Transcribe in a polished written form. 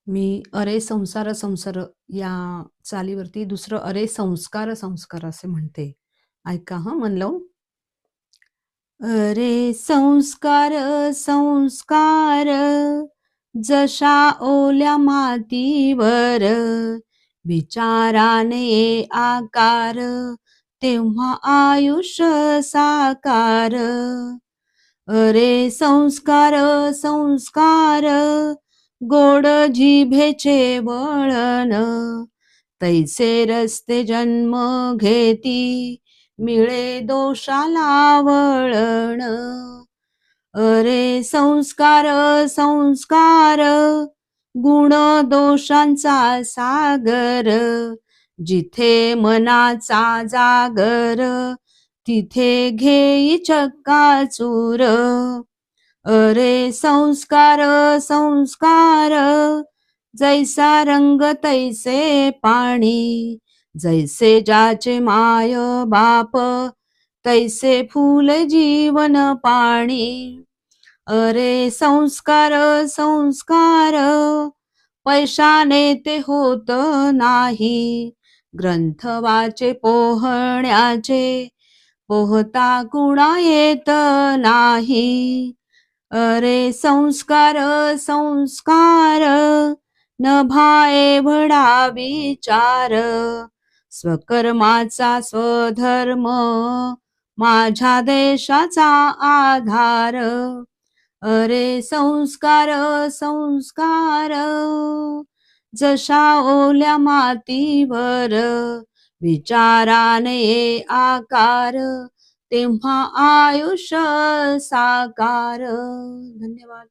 मी अरे संसार संसार या चालीवरती दुसरं अरे संस्कार संस्कार असे म्हणते. ऐका हं मन लावून. अरे संस्कार संस्कार जशा ओल्या मातीवर विचाराने आकार तेव्हा आयुष्य साकार. अरे संस्कार संस्कार गोड जिभेचे वळण तैसे रस्ते जन्म घेती मिळे दोषाला वळण. अरे संस्कार संस्कार गुण दोषांचा सागर जिथे मनाचा जागर तिथे घेई चक्काचूर. अरे संस्कार संस्कार जैसा रंग तैसे पाणी जैसे ज्याचे माय बाप तैसे फूल जीवन पाणी. अरे संस्कार संस्कार पैशाने ते होत नाही ग्रंथ वाचे पोहण्याचे पोहता कुणा येत नाही. अरे संस्कार संस्कार नभा एवढा विचार स्वकर्माचा स्वधर्म माझ्या देशाचा आधार. अरे संस्कार संस्कार जशा ओल्या मातीवर विचाराने आकार तेव्हा आयुष्य साकार. धन्यवाद.